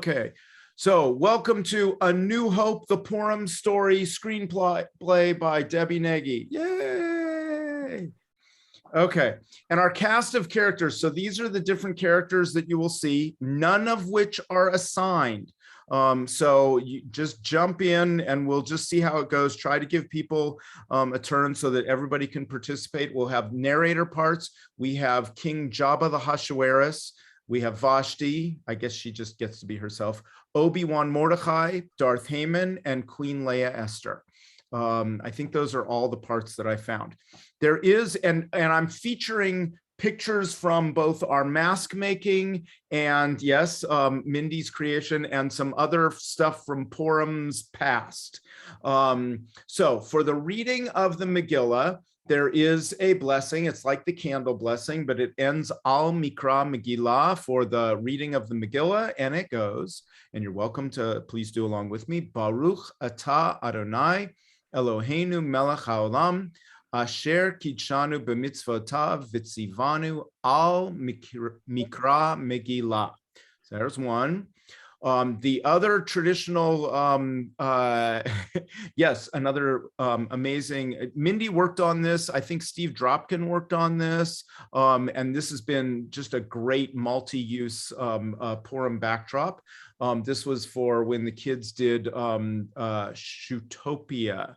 Okay, so welcome to A New Hope, the Purim Story screenplay by Debbie Nagy. Yay! Okay, and our cast of characters. So these are the different characters that you will see, none of which are assigned. So you just jump in and we'll just see how it goes. Try to give people a turn so that everybody can participate. We'll have narrator parts. We have King Jabba the Hashweris. We have Vashti, I guess she just gets to be herself, Obi-Wan Mordecai, Darth Haman, and Queen Leia Esther. I think those are all the parts that I found. There is, and I'm featuring pictures from both our mask making and yes, Mindy's creation and some other stuff from Purim's past. So for the reading of the Megillah, there is a blessing. It's like the candle blessing, but it ends Al Mikra Megillah for the reading of the Megillah, and it goes, and you're welcome to please do along with me. Baruch atah Adonai Eloheinu melech haolam asher kidshanu b'mitzvotav v'tzivanu al Mikra Megillah. So there's one. The other traditional, yes, another amazing, Mindy worked on this. I think Steve Dropkin worked on this. And this has been just a great multi-use Purim backdrop. This was for when the kids did Shootopia,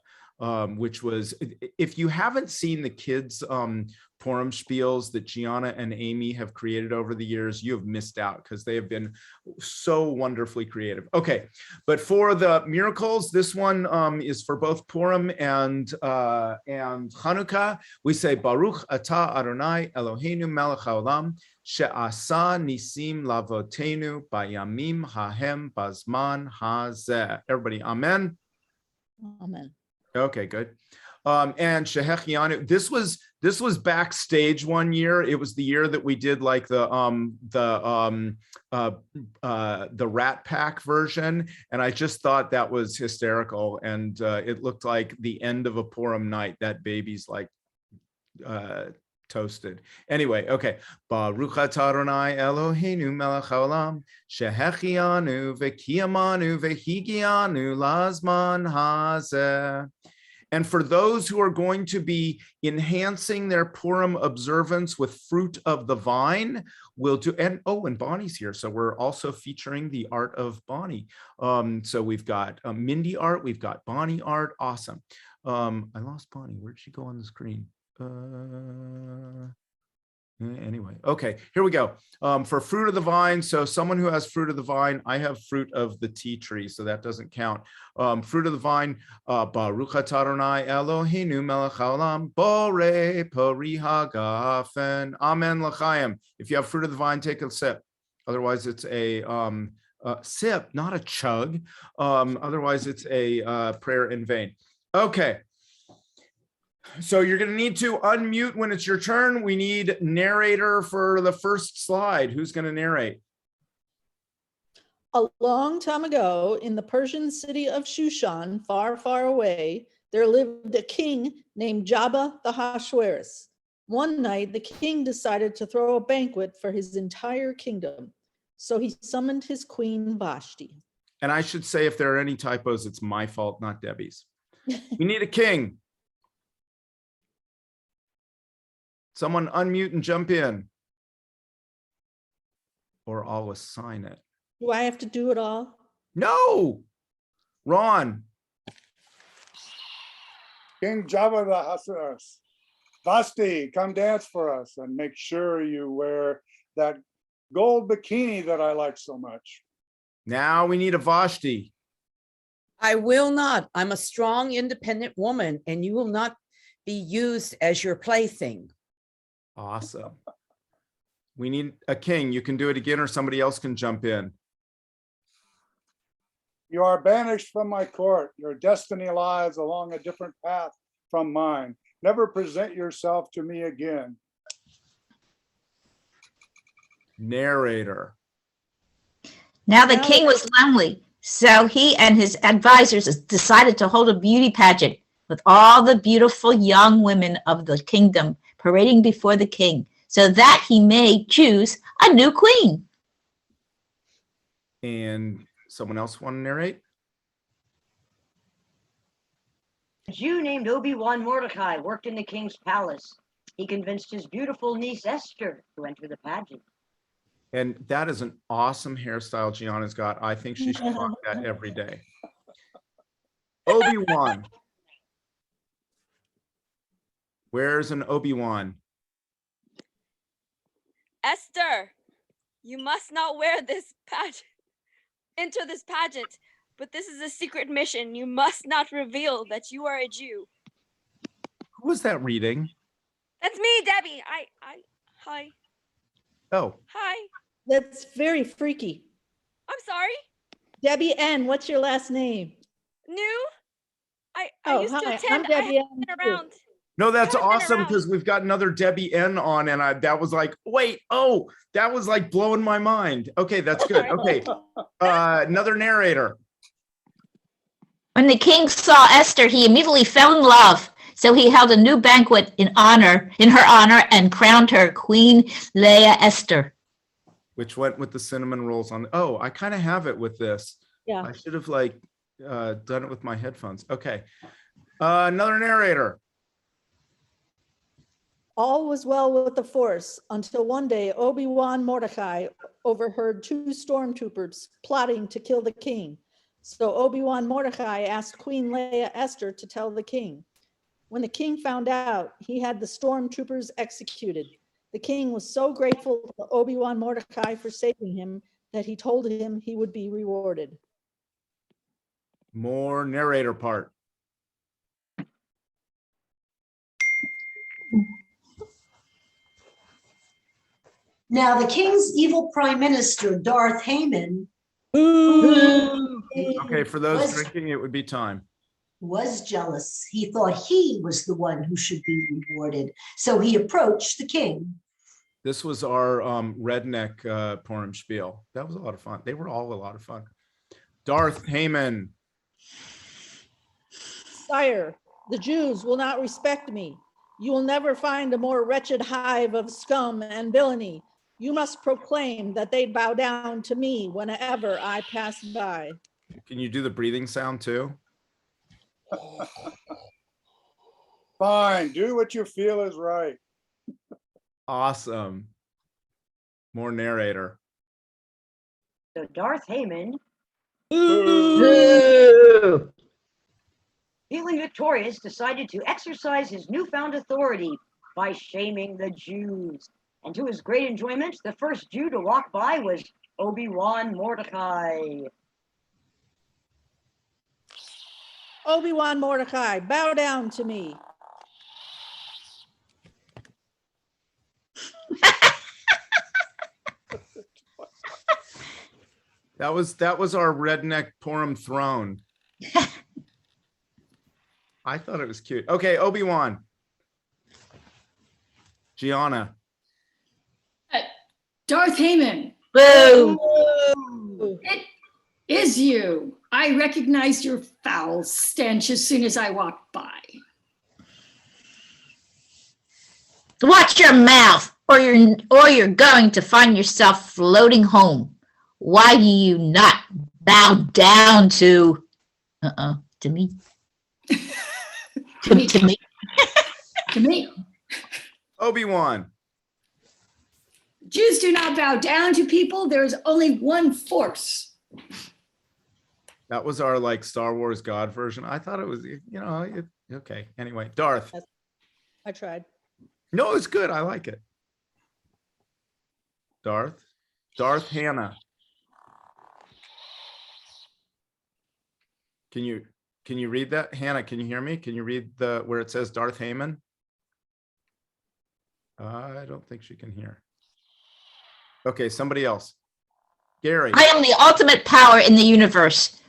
which was, if you haven't seen the kids' Purim spiels that Gianna and Amy have created over the years, you have missed out because they have been so wonderfully creative. Okay, but for the miracles, this one is for both Purim and Hanukkah. We say Baruch atah Adonai Eloheinu melech haolam she'asa nisim lavotenu bayamim hahem bazman hazeh. Everybody, amen. Amen. Okay, good. And Shehechianu, this was backstage one year. It was the year that we did like the Rat Pack version, and I just thought that was hysterical. And it looked like the end of a Purim night. That baby's like toasted. Anyway, okay. Baruch atah Adonai Eloheinu melech haolam shehechianu v'kiyamanu v'higianu lazman hazeh. And for those who are going to be enhancing their Purim observance with fruit of the vine, we'll do, and oh, and Bonnie's here. So we're also featuring the art of Bonnie. So we've got Mindy art, we've got Bonnie art, awesome. I lost Bonnie, where'd she go on the screen? Anyway, okay, here we go. For fruit of the vine, so someone who has fruit of the vine, I have fruit of the tea tree, so that doesn't count. Fruit of the vine, Baruch atah Adonai Eloheinu melech haolam borei pori hagafen amen l'chaim. If you have fruit of the vine, take a sip. Otherwise, it's a sip, not a chug. Otherwise, it's a prayer in vain. Okay. So you're going to need to unmute when it's your turn. We need narrator for the first slide. Who's going to narrate? A long time ago, in the Persian city of Shushan, far, far away, there lived a king named Jabba the Hashweris. One night, the king decided to throw a banquet for his entire kingdom. So he summoned his queen Vashti. And I should say, if there are any typos, it's my fault, not Debbie's. We need a king. Someone unmute and jump in. Or I'll assign it. Do I have to do it all? No. Ron. King Jabba the Hashweris. Vashti, come dance for us and make sure you wear that gold bikini that I like so much. Now we need a Vashti. I will not. I'm a strong, independent woman, and you will not be used as your plaything. Awesome. We need a king. You can do it again, or somebody else can jump in. You are banished from my court. Your destiny lies along a different path from mine. Never present yourself to me again. Narrator. Now the king was lonely, so he and his advisors decided to hold a beauty pageant with all the beautiful young women of the kingdom parading before the king, so that he may choose a new queen. And someone else want to narrate? A Jew named Obi-Wan Mordecai worked in the king's palace. He convinced his beautiful niece Esther to enter the pageant. And that is an awesome hairstyle Gianna's got. I think she should rock that every day. Obi-Wan. Where's an Obi-Wan? Esther, you must not wear this enter this pageant, but this is a secret mission. You must not reveal that you are a Jew. Who was that reading? That's me, Debbie. Hi. Oh, Hi. That's very freaky. I'm sorry. Debbie N, what's your last name? New? I Oh, used to hi, attend. I'm Debbie I N. haven't too. been around. no, that's I haven't been awesome around. because we've got another Debbie N on, and that was like, wait, oh, that was like blowing my mind. Okay, that's good. Okay, another narrator. When the king saw Esther, he immediately fell in love. So he held a new banquet in her honor, and crowned her Queen Leah Esther. Which went with the cinnamon rolls on. Oh, I kind of have it with this. Yeah. I should have like done it with my headphones. Okay, another narrator. All was well with the force until one day Obi-Wan Mordecai overheard two stormtroopers plotting to kill the king. So Obi-Wan Mordecai asked Queen Leia Esther to tell the king. When the king found out, he had the stormtroopers executed. The king was so grateful to Obi-Wan Mordecai for saving him that he told him he would be rewarded. More narrator part. Now, the king's evil prime minister, Darth Haman, Okay, for those Was- drinking, it would be time. was jealous. He thought he was the one who should be rewarded. So he approached the king. This was our redneck Purim spiel. That was a lot of fun. They were all a lot of fun. Darth Haman. Sire, the Jews will not respect me. You will never find a more wretched hive of scum and villainy. You must proclaim that they bow down to me whenever I pass by. Can you do the breathing sound too? Fine, do what you feel is right. Awesome. More narrator. So Darth Haman, Boo! feeling victorious, decided to exercise his newfound authority by shaming the Jews. And to his great enjoyment, the first Jew to walk by was Obi-Wan Mordecai. Obi-Wan Mordecai, bow down to me. That was our redneck Purim throne. I thought it was cute. Okay, Obi-Wan. Gianna. Darth Haman, Boo! it is you. I recognized your foul stench as soon as I walked by. Watch your mouth, or you're going to find yourself floating home. Why do you not bow down to me? to me. To me, Obi-Wan. Jews do not bow down to people. There is only one force. That was our like Star Wars God version. I thought it was, okay. Anyway, Darth. I tried. No, it's good. I like it. Darth. Darth Hannah. Can you read that? Hannah, can you hear me? Can you read where it says Darth Haman? I don't think she can hear. Okay, somebody else. Gary. I am the ultimate power in the universe.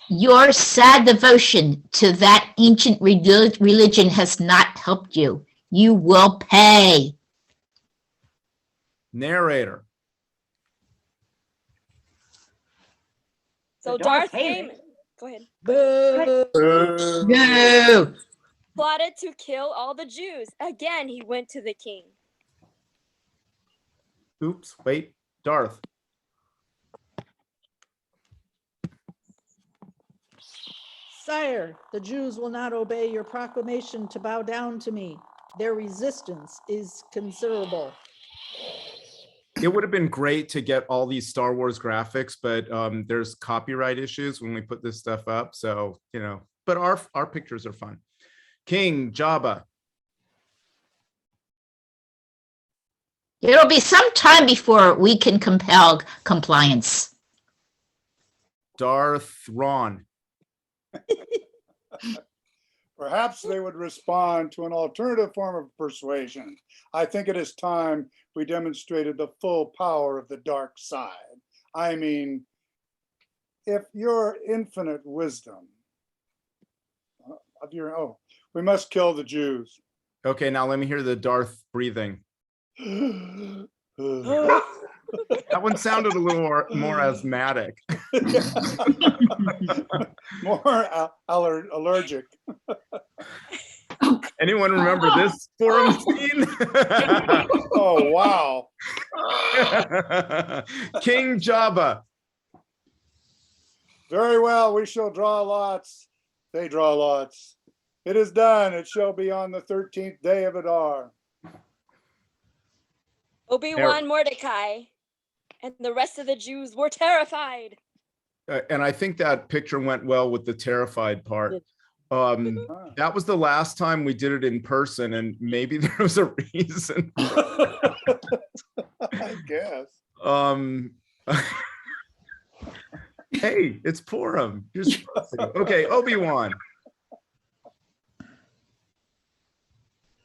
Your sad devotion to that ancient religion has not helped you. You will pay. Narrator. So Darth Darth Haman. Go ahead. Boo. No. Plotted to kill all the Jews. Again, he went to the king. Oops, wait. Darth. Sire, the Jews will not obey your proclamation to bow down to me. Their resistance is considerable. It would have been great to get all these Star Wars graphics, but there's copyright issues when we put this stuff up. So, you know, but our pictures are fun. King Jabba. It'll be some time before we can compel compliance. Darth Ron. Perhaps they would respond to an alternative form of persuasion. I think it is time we demonstrated the full power of the dark side. I mean, if your infinite wisdom of your, oh, we must kill the Jews. Okay, now let me hear the Darth breathing. That one sounded a little more asthmatic. More allergic. Anyone remember this Purim scene? Oh, wow. King Jabba. Very well, we shall draw lots. They draw lots. It is done. It shall be on the 13th day of Adar. Obi-Wan Mordecai and the rest of the Jews were terrified. And I think that picture went well with the terrified part. That was the last time we did it in person, and maybe there was a reason. I guess. Hey, it's Purim. You're supposed to. Okay, Obi-Wan.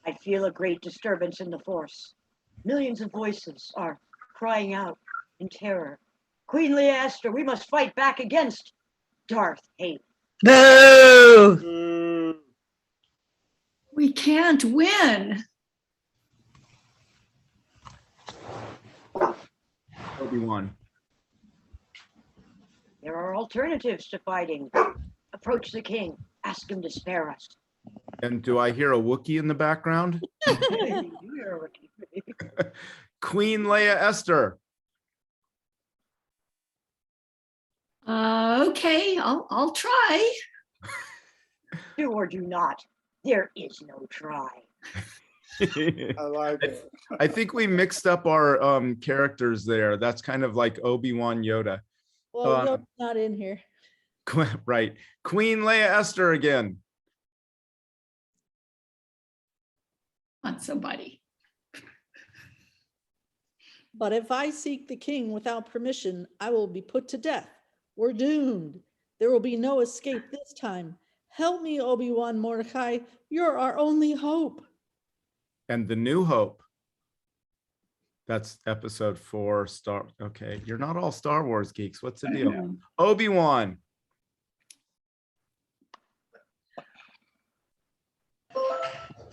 I feel a great disturbance in the force. Millions of voices are crying out in terror. Queen Leicester, we must fight back against Darth Hate. Boo! We can't win. Obi-Wan. There are alternatives to fighting. Approach the king. Ask him to spare us. And do I hear a Wookiee in the background? Queen Leia Esther. Okay, I'll try. Do or do not. There is no try. I like it. I think we mixed up our characters there. That's kind of like Obi-Wan Yoda. Well, Yoda's not in here. Right. Queen Leia Esther again. On somebody. But if I seek the king without permission, I will be put to death. We're doomed. There will be no escape this time. Help me, Obi-Wan Mordecai. You're our only hope. And the New Hope. That's episode 4. Okay, you're not all Star Wars geeks. What's the deal? Obi-Wan.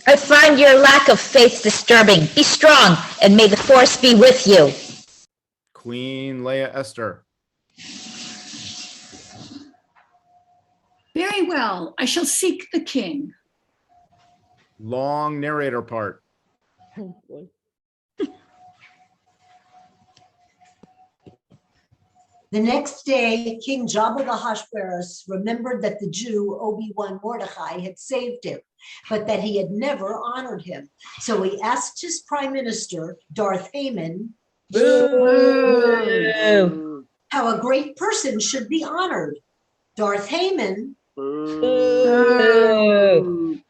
I find your lack of faith disturbing. Be strong, and may the force be with you. Queen Leia Esther. Very well, I shall seek the king. Long narrator part. Oh, boy. The next day, King Jabba the Hashperas remembered that the Jew Obi-Wan Mordecai had saved him, but that he had never honored him. So he asked his prime minister, Darth Haman, how a great person should be honored. Darth Haman,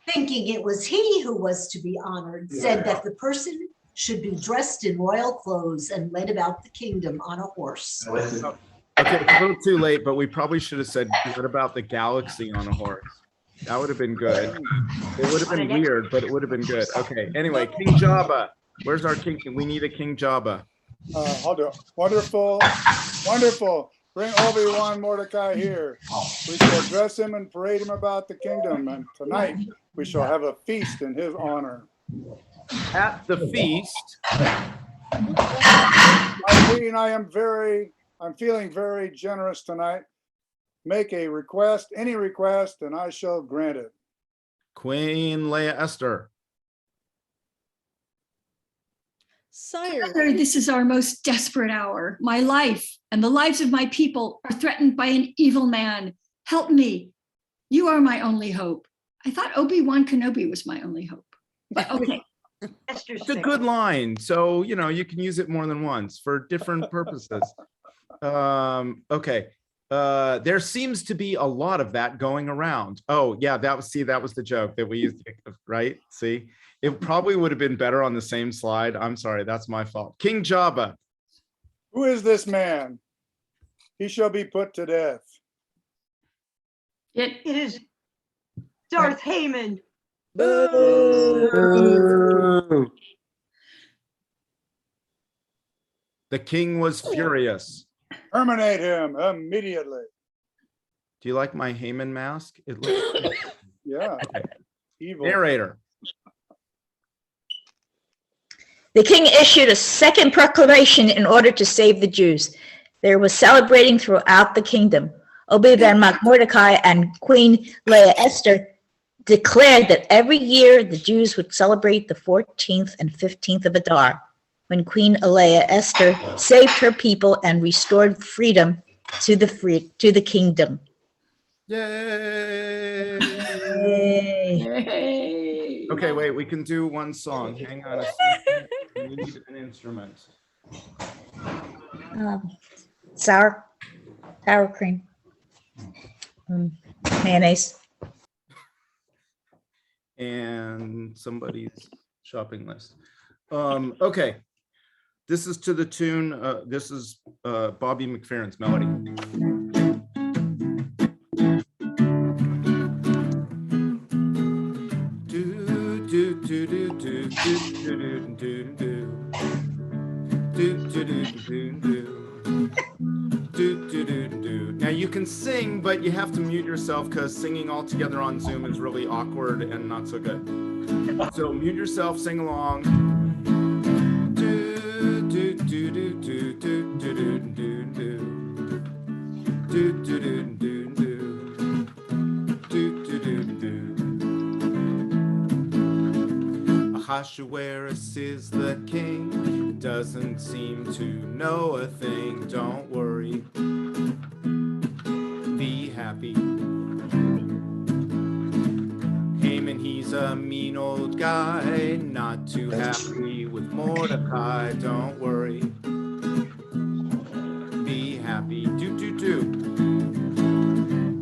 thinking it was he who was to be honored, said that the person should be dressed in royal clothes and led about the kingdom on a horse. Okay, it's a little too late, but we probably should have said, what about the galaxy on a horse? That would have been good. It would have been weird, but it would have been good. Okay, anyway, King Jabba. Where's our king? We need a King Jabba. I'll do it. Wonderful, wonderful. Bring Obi-Wan Mordecai here. We shall dress him and parade him about the kingdom. And tonight we shall have a feast in his honor. At the feast. Irene, I'm feeling very generous tonight. Make a request, any request, and I shall grant it. Queen Leia Esther. Sire, This is our most desperate hour. My life and the lives of my people are threatened by an evil man. Help me. You are my only hope. I thought Obi-Wan Kenobi was my only hope. But okay. Esther's It's a fickle. good line. So, you know, you can use it more than once for different purposes. Okay. There seems to be a lot of that going around. Oh, yeah, that was the joke that we used, right? See, it probably would have been better on the same slide. I'm sorry, that's my fault. King Jabba. Who is this man? He shall be put to death. It It is Darth Heyman. Boo! The king was furious. Terminate him immediately. Do you like my Haman mask? It looks Yeah, okay. evil. Narrator. The king issued a second proclamation in order to save the Jews. There was celebrating throughout the kingdom. Obi-Wan Mordecai and Queen Leah Esther declared that every year the Jews would celebrate the 14th and 15th of Adar, when Queen Leah Esther saved her people and restored freedom to the kingdom. Yay! Yay. Okay, wait, we can do one song. Hang on a second. We need an instrument. Sour cream, mayonnaise. And somebody's shopping list. Okay. This is to the tune, this is Bobby McFerrin's melody. Now you can sing, but you have to mute yourself because singing all together on Zoom is really awkward and not so good. So mute yourself, sing along. Ahasuerus is the king, doesn't seem to know a thing. Don't worry, be happy. Haman, he's a mean old guy, not too happy with Mordecai. Don't worry, be happy. Do do do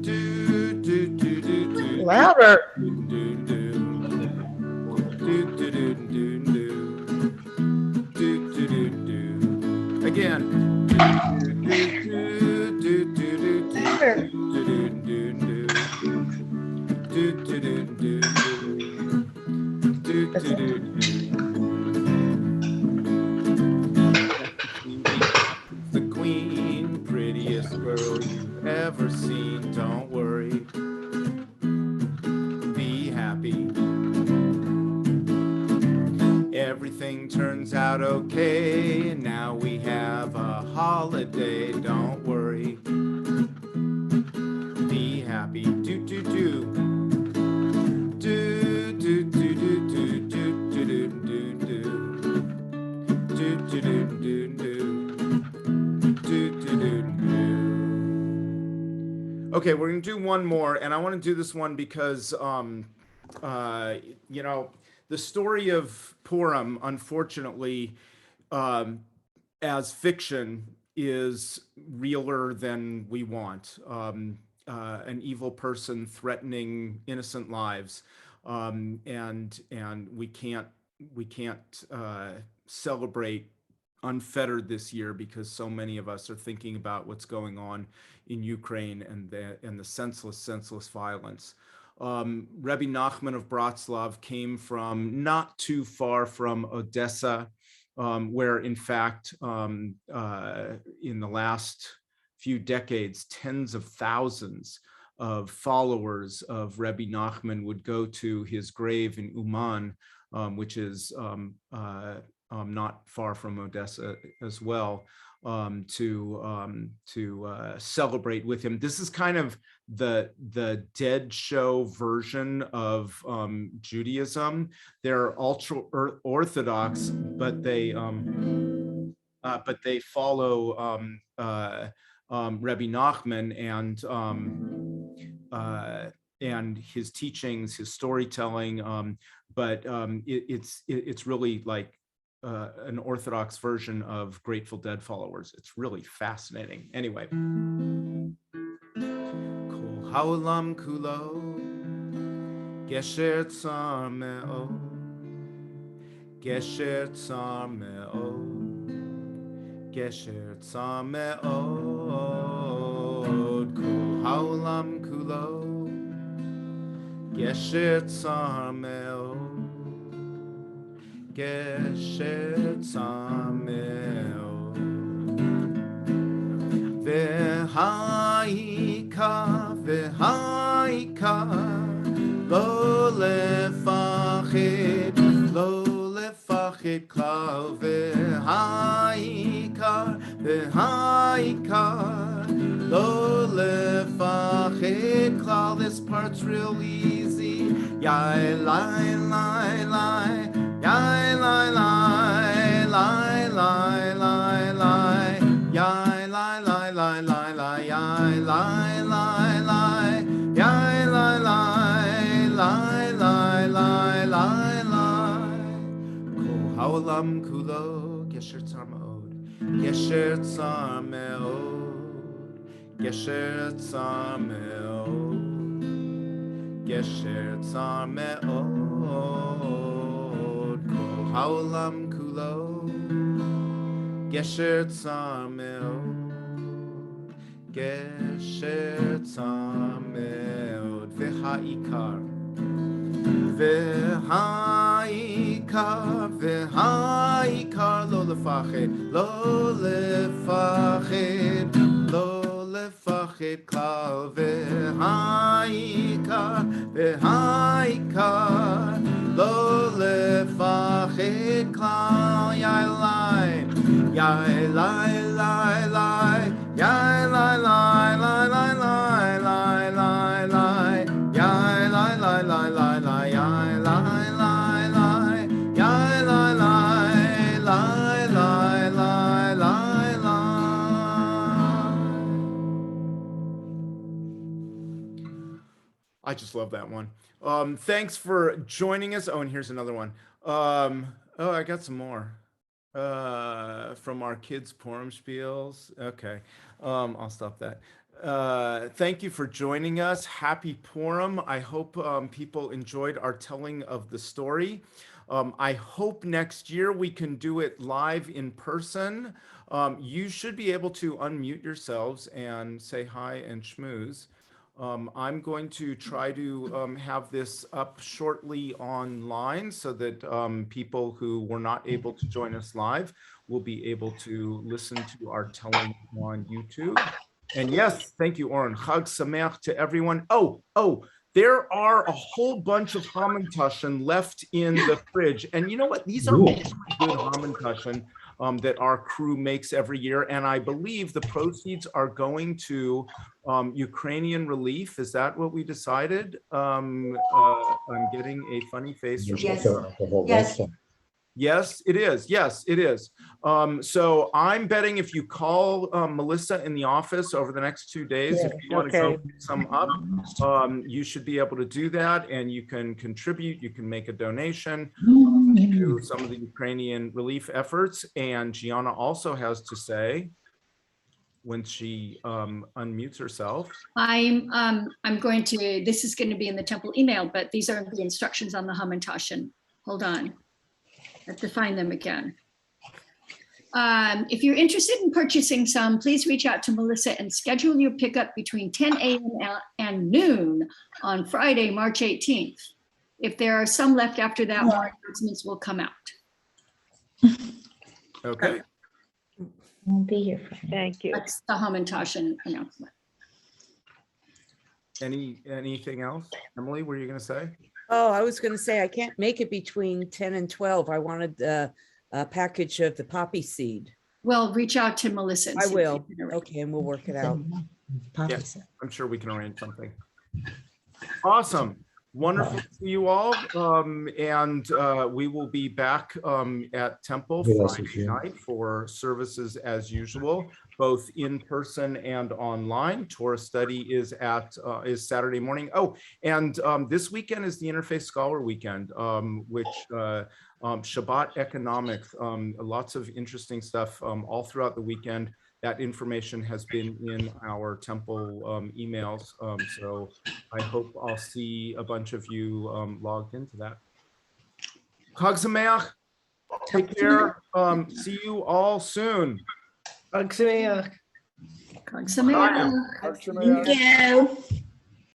do do do do do. Louder. Do do do do do do do do do do do. Again. Do do do do do do The queen, prettiest girl you've ever seen. Don't worry, be happy. Everything turns out okay. Now we have a holiday. Don't worry, be happy. Do do do do do do do do do do do do do do do. Okay, we're gonna do one more, and I want to do this one because you know, the story of Purim, unfortunately, as fiction, is realer than we want. An evil person threatening innocent lives, and we can't celebrate unfettered this year because so many of us are thinking about what's going on in Ukraine and the senseless violence. Rebbe Nachman of Bratslav came from not too far from Odessa, where in fact, in the last few decades, tens of thousands of followers of Rebbe Nachman would go to his grave in Uman, which is not far from Odessa as well, to celebrate with him. This is kind of the dead show version of Judaism. They're ultra orthodox, but they follow Rebbe Nachman, and and his teachings, his storytelling, but it's really like an Orthodox version of Grateful Dead followers. It's really fascinating. Anyway. Kol haolam kulo gesher tsar me'od, gesher tsar me'od, gesher tsar me'od. Kol haolam kulo gesher tsar me'od, gesher tsar me'od. V'ha'ika, v'ha'ika, lo lefachid, lo lefachid klal. V'ha'ika, v'ha'ika, lo lefachid klal. This part's real easy. Yai, lai, lai, lai, yai, lai, lai, lai, lai, lai, lai, yai. Haolam kulo gesher tsar me'od, gesher tsar me'od, gesher tsar me'od, gesher tsar me'od. Kol haolam kulo gesher tsar me'od, gesher tsar me'od. V'ha'ikar, v'ha'ikar, v'ha'ikar, lo lefachid, lo lefachid, lo lefachid klal. V'ha'ikar, v'ha'ikar, lo lefachid klal. Yai lai, yai lai, lai, lai, yai lai, lai, lai, lai, lai, lai, lai, lai, yai lai, lai, lai, lai, lai, yai lai, lai, lai, yai lai, lai, lai, lai, lai, lai, lai. I just love that one. Thanks for joining us. Oh, and here's another one. Oh, I got some more from our kids' Purim spiels. Okay, I'll stop that. Thank you for joining us. Happy Purim. I hope people enjoyed our telling of the story. I hope next year we can do it live in person. You should be able to unmute yourselves and say hi and schmooze. I'm going to try to have this up shortly online so that people who were not able to join us live will be able to listen to our telling on YouTube. And yes, thank you, Oren. Chag Sameach to everyone. Oh, there are a whole bunch of hamantaschen left in the fridge. And you know what? These are really good hamantaschen that our crew makes every year. And I believe the proceeds are going to Ukrainian relief. Is that what we decided? I'm getting a funny face from Yes. Yes. Yes, it is. Yes, it is. So I'm betting if you call Melissa in the office over the next 2 days, if you want to go pick some up, you should be able to do that, and you can contribute. You can make a donation to some of the Ukrainian relief efforts. And Gianna also has to say, when she unmutes herself. I'm going to, this is going to be in the temple email, but these are the instructions on the hamantaschen. Hold on. I have to find them again. If you're interested in purchasing some, please reach out to Melissa and schedule your pickup between 10 a.m. and noon on Friday, March 18th. If there are some left after that, more announcements will come out. Okay. Won't be here for Thank you. That's the hamantaschen announcement. Anything else? Emily, what were you going to say? Oh, I was going to say, I can't make it between 10 and 12. I wanted a package of the poppy seed. Well, reach out to Melissa. And I see if will. you can arrange. Okay, and we'll work it out. Yeah, I'm sure we can arrange something. Awesome. Wonderful to see you all. And we will be back at Temple Friday night for services as usual, both in person and online. Torah study is Saturday morning. Oh, and this weekend is the Interfaith Scholar Weekend, which Shabbat economics, lots of interesting stuff all throughout the weekend. That information has been in our Temple emails. So I hope I'll see a bunch of you logged into that. Chag Sameach. Take care. See you all soon. Chag Sameach. Chag Sameach. Thank you.